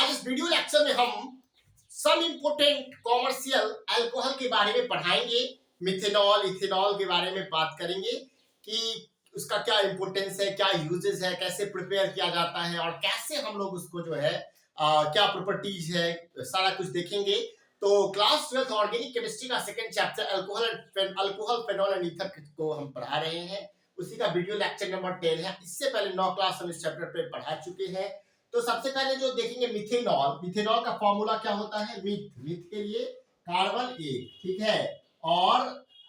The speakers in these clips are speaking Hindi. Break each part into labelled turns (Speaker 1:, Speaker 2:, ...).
Speaker 1: आज इस वीडियो लेक्चर में हम सम इम्पोर्टेंट कॉमर्शियल अल्कोहल के बारे में पढ़ाएंगे। मिथेनॉल, इथेनॉल के बारे में बात करेंगे कि उसका क्या इंपोर्टेंस है, क्या यूजेस है, कैसे प्रिपेयर किया जाता है और कैसे हम लोग उसको जो है क्या प्रॉपर्टीज है, सारा कुछ देखेंगे। तो क्लास 12 ऑर्गेनिक केमिस्ट्री का second chapter alcohol phenol and ether को हम पढ़ा रहे हैं। उसी का वीडियो लेक्चर नंबर 10 है। इससे पहले 9 क्लास हम इस चैप्टर पे पढ़ा चुके हैं। तो सबसे पहले जो देखेंगे मिथेनॉल, मिथेनॉल का फॉर्मूला क्या होता है, मिथ के लिए कार्बन एक, ठीक है, और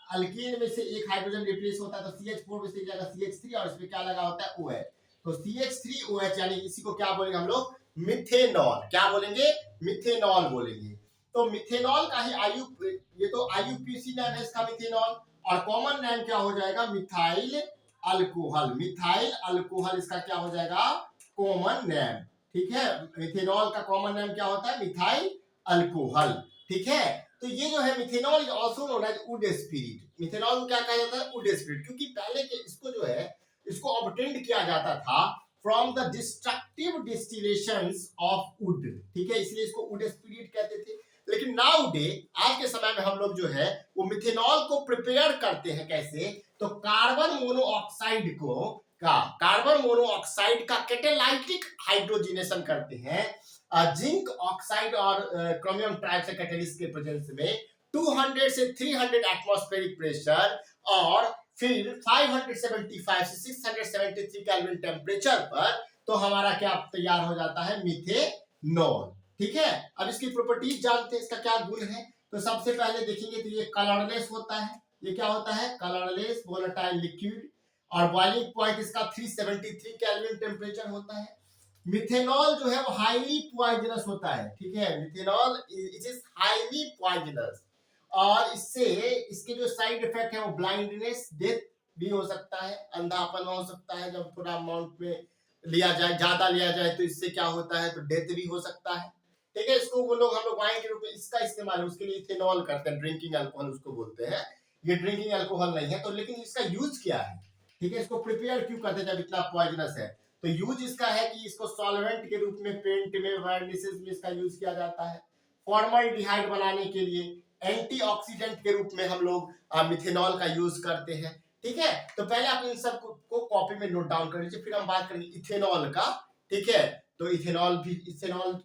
Speaker 1: अल्कीन में से एक हाइड्रोजन रिप्लेस होता है तो CH4 में से जाएगा CH3 और इसमें क्या लगा होता है OH। तो CH3OH यानी इसी को क्या बोलेंगे हम लोग, मिथेनॉल। क्या बोलेंगे, मिथेनॉल बोलेंगे। तो मिथेनॉल का ही ये तो IUPAC नाम है इसका मिथेनॉल, और कॉमन नाम क्या हो जाएगा, मिथाइल अल्कोहल। मिथाइल अल्कोहल इसका क्या हो जाएगा, कॉमन नेम, ठीक है। मिथेनॉल का कॉमन नेम क्या होता है, मिथाइल अल्कोहल, ठीक है। तो ये जो है methanol is also known as wood spirit. Methanol को क्या कहा जाता है, वुड स्पिरिट, क्योंकि पहले के इसको जो है इसको ऑब्टेन्ड किया जाता था from the destructive distillations of wood, ठीक है, इसलिए इसको वुड स्पिरिट कहते थे। लेकिन नाउ डे, आज के समय में हम लोग जो है वो मिथेनॉल को प्रिपेयर करते हैं कैसे, तो कार्बन मोनोऑक्साइड का कैटालाइटिक हाइड्रोजनेशन करते हैं जिंक ऑक्साइड और क्रोमियम ट्राइब से कैटलिस्ट के प्रेजेंस में 200 से 300 एटमॉस्फेरिक प्रेशर और फिर 575 से 673 केल्विन टेम्परेचर पर तो हमारा क्या तैयार हो जाता है, मिथेनॉल, ठीक है। अब इसकी प्रॉपर्टीज जानते हैं, इसका क्या गुण है। तो सबसे पहले देखेंगे तो ये कलरलेस होता है। ये क्या होता है, कलरलेस वोलेटाइल लिक्विड, और बॉइलिंग पॉइंट इसका 373 केल्विन टेम्परेचर होता है। मिथेनॉल जो है वो हाईली पॉइजनस होता है, ठीक है। Methanol it is highly poisonous, और इससे इसके जो साइड इफेक्ट है वो ब्लाइंडनेस, डेथ भी हो सकता है, अंधापन हो सकता है। जब थोड़ा अमाउंट में लिया जाए, ज्यादा लिया जाए तो इससे क्या होता है, तो डेथ भी हो सकता है, ठीक है। इसको वो लोग, हम लोग वाइन के रूप में इसका इस्तेमाल है, उसके लिए इथेनॉल करते हैं, ड्रिंकिंग अल्कोहल उसको बोलते हैं। ये ड्रिंकिंग अल्कोहल नहीं है, तो लेकिन इसका यूज क्या है, ठीक है, इसको प्रिपेयर क्यों करते हैं जब इतना पॉइजनस है। तो यूज इसका है कि इसको सॉल्वेंट के रूप में पेंट में, वर्निसेस में इसका यूज किया जाता है, फॉर्मल्डिहाइड बनाने के लिए, एंटीऑक्सीडेंट के रूप में हम लोग मिथेनॉल का यूज करते हैं, ठीक है। तो पहले आप इन सब को कॉपी में नोट डाउन कर लीजिए, फिर हम बात करेंगे इथेनॉल का, ठीक है। तो इथेनॉल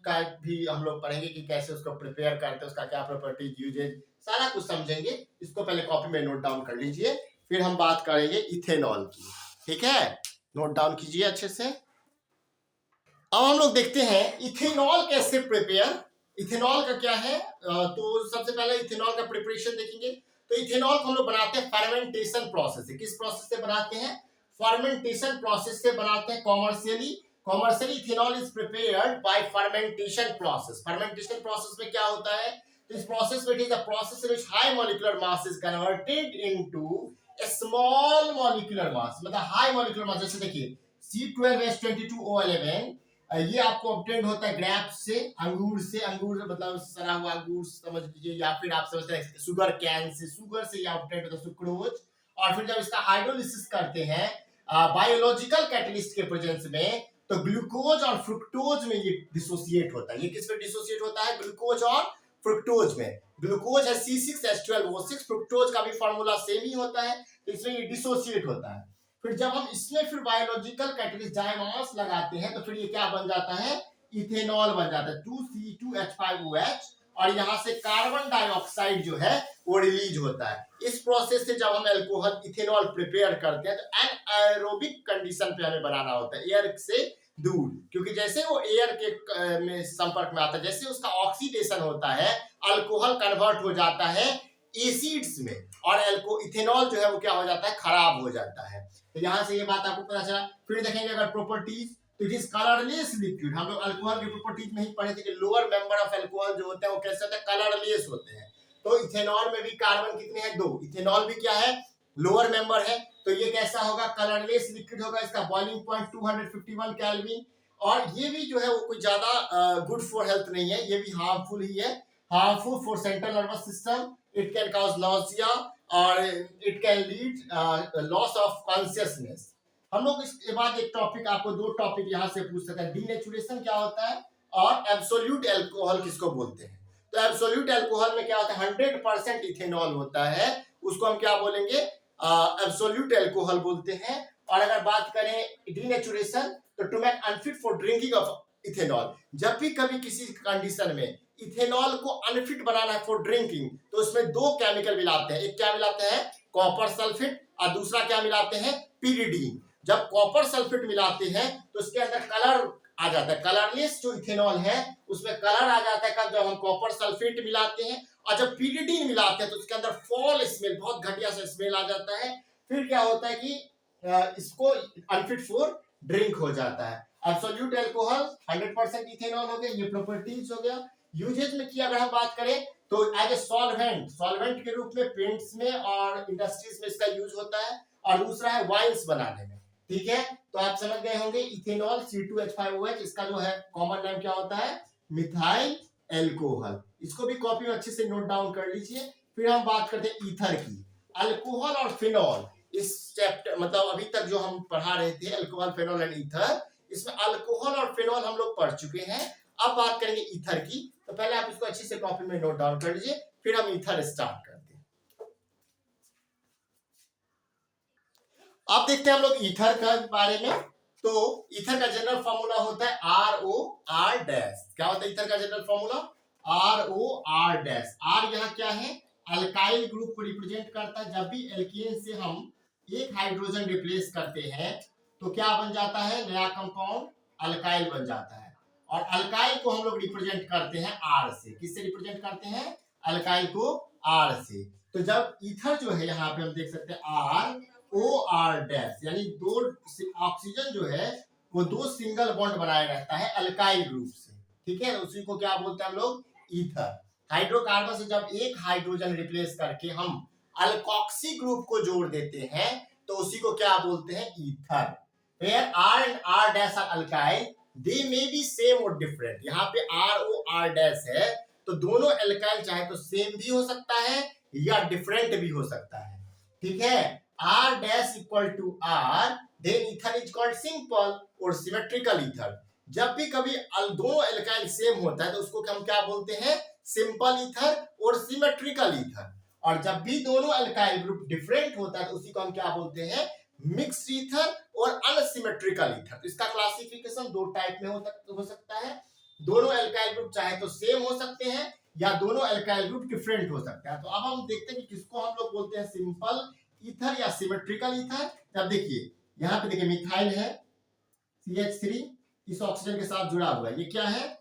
Speaker 1: का भी हम लोग पढ़ेंगे कि कैसे उसको प्रिपेयर करते हैं, उसका क्या प्रॉपर्टीज, यूजेज, सारा कुछ समझेंगे। इसको पहले कॉपी में नोट डाउन कर लीजिए, फिर हम बात करेंगे इथेनॉल की, ठीक है। नोट डाउन कीजिए अच्छे से। अब हम लोग देखते हैं इथेनॉल कैसे प्रिपेयर। इथेनॉल का क्या है, तो सबसे पहले इथेनॉल का प्रिपरेशन देखेंगे। तो इथेनॉल को हम लोग बनाते हैं फर्मेंटेशन प्रोसेस से। किस प्रोसेस से बनाते हैं, फर्मेंटेशन प्रोसेस से बनाते हैं। Commercially ethanol is prepared by fermentation process. Fermentation process में क्या होता है, तो इस प्रोसेस में it is a process in which high molecular mass is converted into small molecular mass, मतलब हाई मॉलिक्यूलर मास। जैसे देखिए C12H22O11, ये आपको ऑब्टेन्ड होता है ग्रेप्स से, अंगूर से, अंगूर मतलब सड़ा हुआ अंगूर समझ लीजिए, या फिर आप समझते हैं शुगर कैन से, शुगर से ये ऑब्टेन्ड होता है सुक्रोज। और फिर जब इसका हाइड्रोलिसिस करते हैं बायोलॉजिकल कैटलिस्ट के प्रेजेंस में, तो ग्लूकोज और फ्रुक्टोज में ये डिसोसिएट होता है। ये किस में डिसोसिएट होता है, ग्लूकोज और फ्रुक्टोज में। ग्लूकोज है C6H12O6, फ्रुक्टोज का भी फॉर्मूला सेम ही होता है, तो इसमें ये डिसोसिएट होता है। फिर जब हम इसमें फिर बायोलॉजिकल कैटलिस्ट जाइमास लगाते हैं तो फिर ये क्या बन जाता है, इथेनॉल बन जाता है, 2C2H5OH, और यहाँ से कार्बन डाइऑक्साइड जो है वो रिलीज होता है। इस प्रोसेस से जब हम अल्कोहल इथेनॉल प्रिपेयर करते हैं तो एनाएरोबिक कंडीशन पे हमें बनाना होता है, एयर से दूर, क्योंकि जैसे वो एयर के में संपर्क में आता है, जैसे उसका ऑक्सीडेशन होता है, अल्कोहल कन्वर्ट हो जाता है एसिड्स में, और इथेनॉल जो है वो क्या हो जाता है, खराब हो जाता है। तो यहाँ से ये बात आपको पता चला। फिर देखेंगे अगर प्रॉपर्टीज, तो इट इज कलरलेस लिक्विड। हम लोग अल्कोहल की प्रॉपर्टीज में ही पढ़े थे कि लोअर मेंबर ऑफ अल्कोहल जो होते हैं वो कैसे होते हैं, कलरलेस होते हैं। तो इथेनॉल में भी कार्बन कितने हैं, 2। इथेनॉल भी क्या है, लोअर मेंबर है, तो ये कैसा होगा, कलरलेस लिक्विड होगा। इसका बॉइलिंग पॉइंट 251 केल्विन, और ये भी जो है वो कोई ज्यादा गुड फॉर हेल्थ नहीं है, ये भी हार्मफुल ही है, harmful for central nervous system. It can cause nausea और it can lead loss of consciousness. हम लोग इसके बाद एक टॉपिक, आपको 2 टॉपिक यहाँ से पूछ सकते हैं। डीनेचुरेशन क्या होता है, और एब्सोल्यूट अल्कोहल किसको बोलते हैं? तो एब्सोल्यूट अल्कोहल में क्या होता है, 100% इथेनॉल होता है, उसको हम क्या बोलेंगे, एब्सोल्यूट अल्कोहल बोलते हैं। और अगर बात करें डीनेचुरेशन, तो to make unfit for drinking of ethanol, जब भी कभी किसी कंडीशन में इथेनॉल को अनफिट बनाना है फॉर ड्रिंकिंग, तो उसमें दो केमिकल मिलाते हैं, एक क्या मिलाते हैं, कॉपर सल्फेट, और दूसरा क्या मिलाते हैं, पिरिडीन। जब कॉपर सल्फेट मिलाते हैं तो उसके अंदर कलर आ जाता है, कलरलेस जो इथेनॉल है उसमें कलर आ जाता है कब, जब हम कॉपर सल्फेट मिलाते हैं। और जब पिरिडीन मिलाते हैं तो उसके अंदर फॉल स्मेल, बहुत घटिया सा स्मेल आ जाता है। फिर क्या होता है कि इसको अनफिट फॉर ड्रिंक हो जाता है। एब्सोल्यूट अल्कोहल 100% इथेनॉल हो गया, ये प्रॉपर्टीज हो गया। यूजेज में की अगर हम बात करें तो एज ए सॉल्वेंट, सॉल्वेंट के रूप में पेंट्स में और इंडस्ट्रीज में इसका यूज होता है। और दूसरा है वाइन्स बनाने में, ठीक है। तो आप समझ गए होंगे इथेनॉल C2H5OH, इसका जो है कॉमन नेम क्या होता है, मिथाइल एल्कोहल। इसको भी कॉपी में अच्छे से नोट डाउन कर लीजिए। फिर हम बात करते हैं ईथर की। अल्कोहल और फिनॉल, इस चैप्टर मतलब अभी तक जो हम पढ़ा रहे थे अल्कोहल, फिनॉल एंड ईथर, इसमें अल्कोहल और फिनॉल हम लोग पढ़ चुके हैं। अब बात करेंगे ईथर की, तो पहले आप इसको अच्छे से कॉपी में नोट डाउन कर लीजिए, फिर हम ईथर स्टार्ट करते हैं। अब देखते हैं हम लोग ईथर के बारे में। तो ईथर का जनरल फॉर्मूला होता है ROR डैश। क्या होता है ईथर का general formula, ROR dash. R यहाँ क्या है, अल्काइल ग्रुप को रिप्रेजेंट करता है। जब भी एल्केन से हम एक हाइड्रोजन रिप्लेस करते हैं तो क्या बन जाता है, नया कंपाउंड अल्काइल बन जाता है। और अल्काइल को हम लोग रिप्रेजेंट करते हैं R से। किससे रिप्रेजेंट करते हैं, अल्काइल को R से। तो जब ईथर जो है यहाँ पे हम देख सकते हैं ROR डैश, यानी दो ऑक्सीजन जो है वो दो सिंगल बॉन्ड बनाए रहता है अल्काइल ग्रुप से, ठीक है। उसी को क्या बोलते हैं हम लोग, ईथर। हाइड्रोकार्बन से जब एक हाइड्रोजन रिप्लेस करके हम अल्कोक्सी ग्रुप को जोड़ देते हैं तो उसी को क्या बोलते हैं, ether. Where R and R dash are alkyl, they may be same or different। यहाँ पे ROR dash है तो दोनों एल्काइल चाहे तो सेम भी हो सकता है या डिफरेंट भी हो सकता है, ठीक है। R dash equal to R, then ether is called simple or symmetrical ether। जब भी कभी दोनों एल्काइल सेम होता है तो उसको हम क्या बोलते हैं, सिंपल ईथर और सिमेट्रिकल ईथर। और जब भी दोनों अल्काइल ग्रुप डिफरेंट होता है तो उसी को हम क्या बोलते हैं, मिक्स्ड ईथर और अनसिमेट्रिकल ईथर। इसका क्लासिफिकेशन दो टाइप में हो सकता है। दोनों अल्काइल ग्रुप चाहे तो सेम हो सकते हैं या दोनों अल्काइल ग्रुप डिफरेंट हो सकते हैं। तो अब हम देखते हैं कि किसको हम लोग बोलते हैं, सिंपल ईथर या सिमेट्रिकल ईथर। अब देखिए यहाँ पे देखिए मिथाइल है CH3 इस ऑक्सीजन के साथ जुड़ा हुआ है, ये क्या है,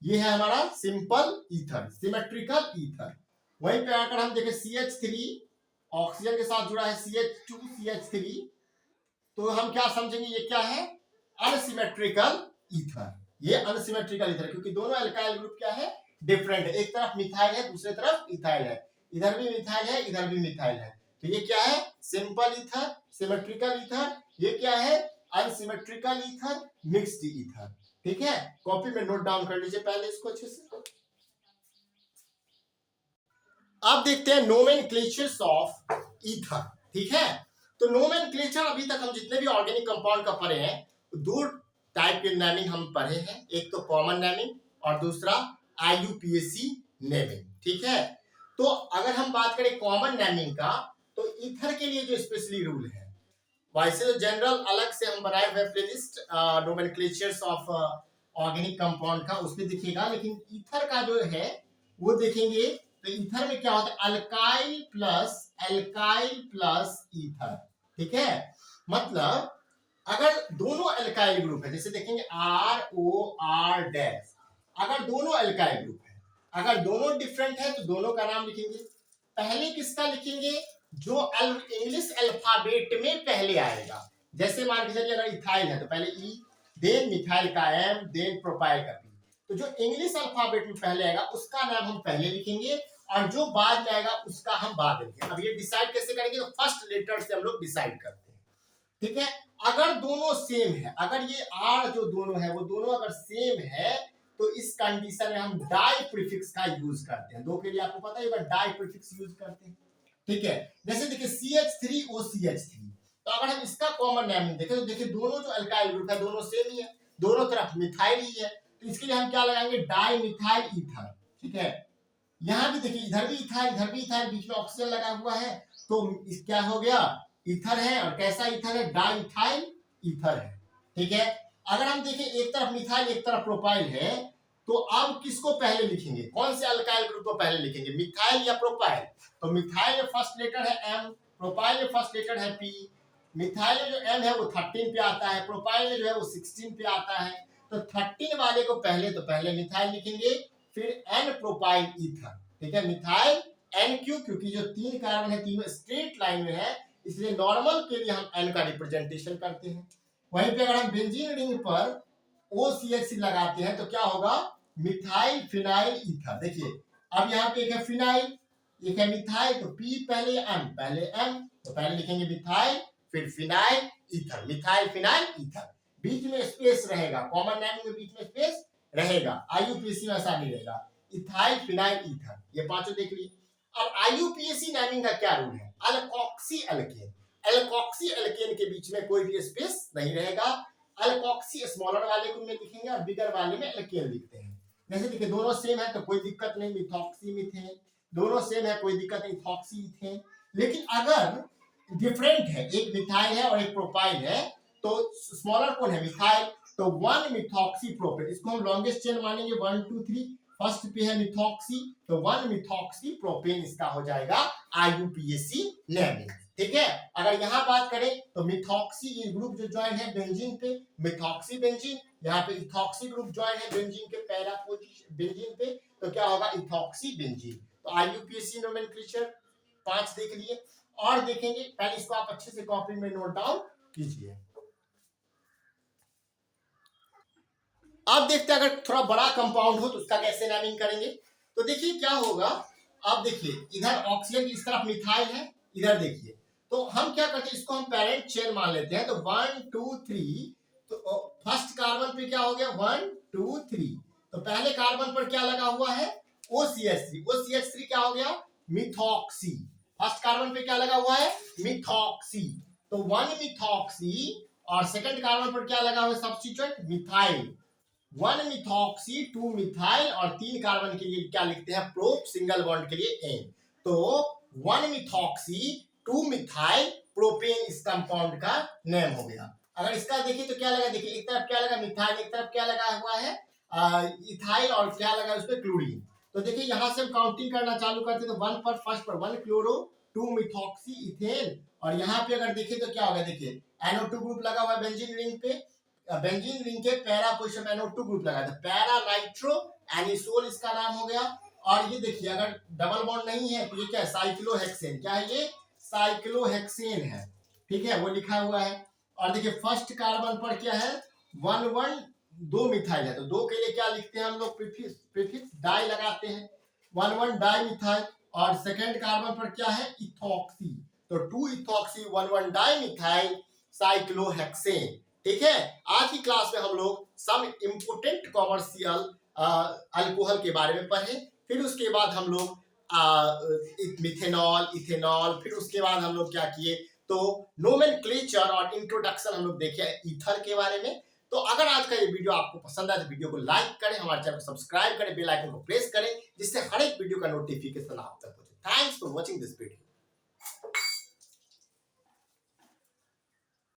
Speaker 1: ये है हमारा सिंपल ईथर, सिमेट्रिकल ईथर। वहीं पे आकर हम देखें CH3 ऑक्सीजन के साथ जुड़ा है CH2 CH3, तो हम क्या समझेंगे, ये क्या है, अनसिमेट्रिकल ईथर। ये अनसिमेट्रिकल ईथर क्योंकि दोनों अल्काइल ग्रुप क्या है, डिफरेंट है। एक तरफ मिथाइल है दूसरी तरफ इथाइल है, इधर भी मिथाइल है इधर भी मिथाइल है। तो ये क्या है, सिंपल ईथर, सिमेट्रिकल ईथर। ये क्या है, अनसिमेट्रिकल ईथर, मिक्स्ड ईथर, ठीक है। कॉपी में नोट डाउन कर लीजिए पहले इसको अच्छे से। अब देखते हैं नोमेनक्लेचर्स ऑफ ईथर, ठीक है। तो नोमेनक्लेचर अभी तक हम जितने भी ऑर्गेनिक कंपाउंड का पढ़े हैं दो टाइप के नेमिंग हम पढ़े हैं, एक तो कॉमन नेमिंग और दूसरा IUPAC नेमिंग, ठीक है। तो अगर हम बात करें कॉमन नेमिंग का तो ईथर के लिए जो स्पेशली रूल है, वैसे तो जनरल अलग से हम बनाए हुए प्लेलिस्ट नोमेनक्लेचर्स ऑफ ऑर्गेनिक कंपाउंड का उसमें दिखेगा, लेकिन ईथर का जो है वो देखेंगे तो ईथर में क्या होता है, अल्काइल प्लस ईथर, ठीक है। मतलब अगर दोनों अल्काइल ग्रुप है, जैसे देखेंगे ROR डैश, अगर दोनों अल्काइल ग्रुप है, अगर दोनों डिफरेंट है तो दोनों का नाम लिखेंगे। पहले किसका लिखेंगे, जो इंग्लिश अल्फाबेट में पहले आएगा। जैसे मान के चलिए अगर इथाइल है तो पहले E, देन मिथाइल का M, देन प्रोपाइल का P। तो जो इंग्लिश अल्फाबेट में पहले आएगा उसका नाम हम पहले लिखेंगे और जो बाद में आएगा उसका हम बाद में लिखेंगे। अब ये डिसाइड कैसे करेंगे, तो फर्स्ट लेटर से हम लोग डिसाइड करते हैं, ठीक है। अगर दोनों सेम है, अगर ये R जो दोनों है वो दोनों अगर सेम है तो इस कंडीशन में हम डाई प्रीफिक्स का यूज करते हैं। दो के लिए आपको पता है डाई प्रीफिक्स यूज करते हैं, ठीक है। जैसे देखिए CH3OCH3, तो अगर हम इसका कॉमन नेम देखें तो देखिए दोनों जो अल्काइल ग्रुप है दोनों सेम ही है, दोनों तरफ मिथाइल ही है। तो इसके लिए हम क्या लगाएंगे, डाई मिथाइल ईथर। ठीक है, यहाँ भी देखिए इधर भी इथाइल इधर भी इथाइल, बीच में ऑक्सीजन लगा हुआ है, तो इस क्या हो गया, ईथर है। और कैसा ईथर है, डाई इथाइल ईथर है। ठीक है, अगर हम देखें एक तरफ मिथाइल एक तरफ प्रोपाइल है, तो अब किसको पहले लिखेंगे, कौन से अल्काइल ग्रुप को पहले लिखेंगे, मिथाइल या प्रोपाइल। तो मिथाइल में फर्स्ट लेटर है एम, प्रोपाइल में फर्स्ट लेटर है पी। मिथाइल में जो एम है वो 13 पे आता है, प्रोपाइल में जो है वो 16 पे आता है। तो 13 वाले को पहले, तो पहले मिथाइल लिखेंगे, फिर एन प्रोपाइल ईथर। ठीक है, मिथाइल एन क्यू, क्योंकि जो 3 कार्बन है तीनों स्ट्रेट लाइन में है, इसलिए नॉर्मल के लिए हम एन का रिप्रेजेंटेशन करते हैं। वहीं पे अगर हम बेंजीन रिंग पर OCH लगाते हैं तो क्या होगा, मिथाइल फिनाइल ईथर। देखिए अब यहाँ पे एक है फिनाइल, एक है मिथाइल, तो पी पहले एम, तो पहले लिखेंगे मिथाइल फिर phenyl ether, methyl phenyl ether. बीच में स्पेस रहेगा, कॉमन नेम में बीच में स्पेस रहेगा, IUPAC में ऐसा नहीं रहेगा, इथाइल फिनाइल ईथर। ये पांचों देख लीजिए। अब IUPAC नेमिंग का क्या रूल है, अल्कोक्सी एल्केन, एल्कोक्सी एल्केन के बीच में कोई भी स्पेस नहीं रहेगा। अल्कोक्सी स्मॉलर वाले को में लिखेंगे और बिगर वाले में एल्केन लिखते हैं। जैसे देखिए दोनों सेम है तो कोई दिक्कत नहीं, मिथॉक्सी मीथेन, दोनों सेम है कोई दिक्कत नहीं, इथॉक्सी ईथेन। लेकिन अगर डिफरेंट है, एक मिथाइल है और एक प्रोपाइल है, तो स्मॉलर कौन है, मिथाइल, तो 1 मिथॉक्सी प्रोपेन, इसको हम लॉन्गेस्ट चेन मानेंगे 1 2 3, फर्स्ट पे है मिथॉक्सी, तो 1 मिथॉक्सी प्रोपेन इसका हो जाएगा IUPAC नेमिंग। ठीक है, अगर यहाँ बात करें तो मिथॉक्सी ये ग्रुप जो ज्वाइन है बेंजीन पे, मिथॉक्सी बेंजीन, यहाँ पे इथॉक्सी ग्रुप ज्वाइन है बेंजीन के पैरा पोजीशन बेंजीन पे, तो क्या होगा, इथॉक्सी बेंजीन। तो IUPAC नोमेनक्लेचर 5 देख लिए, और देखेंगे, पहले इसको आप अच्छे से कॉपी में नोट डाउन कीजिए। अब देखते हैं अगर थोड़ा बड़ा कंपाउंड हो तो उसका कैसे नेमिंग करेंगे। तो देखिए क्या होगा, अब देखिए इधर ऑक्सीजन की इस तरफ मिथाइल है, इधर देखिए, तो हम क्या करते हैं, इसको हम पेरेंट चेन मान लेते हैं, तो 1 2 3, तो फर्स्ट कार्बन पे क्या हो गया 1 2 3, तो पहले कार्बन पर क्या लगा हुआ है, OCH3, OCH3 क्या हो गया, मिथॉक्सी, फर्स्ट कार्बन पे क्या लगा हुआ है, मिथॉक्सी, तो 1 मिथॉक्सी, और सेकंड कार्बन पर क्या लगा हुआ है, सब्स्टिट्यूएंट मिथाइल, 1 मिथॉक्सी 2 मिथाइल, और 3 कार्बन के लिए क्या लिखते हैं, प्रोप, सिंगल बॉन्ड के लिए एन, तो 1 मिथॉक्सी 2 मिथाइल प्रोपेन इस कंपाउंड का नेम हो गया। अगर इसका देखिए तो क्या लगा, देखिए एक तरफ क्या लगा मिथाइल, एक तरफ क्या लगा हुआ है इथाइल, और क्या लगा उस पर क्लोरीन। तो देखिए यहां से हम काउंटिंग करना चालू करते तो 1 पर फर्स्ट पर 1 क्लोरो 2 मिथॉक्सी इथेन, और यहाँ पे अगर देखें तो क्या होगा, देखिए NO2 ग्रुप लगा हुआ है बेंजीन रिंग पे, बेंजीन रिंग के पैरा पोजीशन में NO2 ग्रुप लगा था, पैरा नाइट्रो एनिसोल इसका नाम हो गया। और ये देखिए अगर डबल बॉन्ड नहीं है तो ये क्या है, साइक्लोहेक्सेन, क्या है ये, साइक्लोहेक्सेन है। ठीक है, वो लिखा हुआ है। और देखिए फर्स्ट कार्बन पर क्या है 1 1 2 मिथाइल है, तो 2 के लिए क्या लिखते हैं हम लोग, प्रीफिक्स डाई लगाते हैं, 1 1 डाई मिथाइल। और सेकंड कार्बन पर क्या है, इथॉक्सी, तो 2 इथॉक्सी 1 1 डाई मिथाइल साइक्लोहेक्सेन। ठीक है, आज की क्लास में हम लोग सम इम्पोर्टेंट कॉमर्शियल अल्कोहल के बारे में पढ़े, फिर उसके बाद हम लोग मिथेनॉल, इथेनॉल, फिर उसके बाद हम लोग क्या किए, तो नोमेनक्लेचर और इंट्रोडक्शन हम लोग देखे ईथर के बारे में। तो अगर आज का ये वीडियो आपको पसंद आए तो वीडियो को लाइक करें, हमारे चैनल को सब्सक्राइब करें, बेल आइकन को प्रेस करें, जिससे हर एक वीडियो का नोटिफिकेशन आप तक पहुंचे। Thanks for watching this video.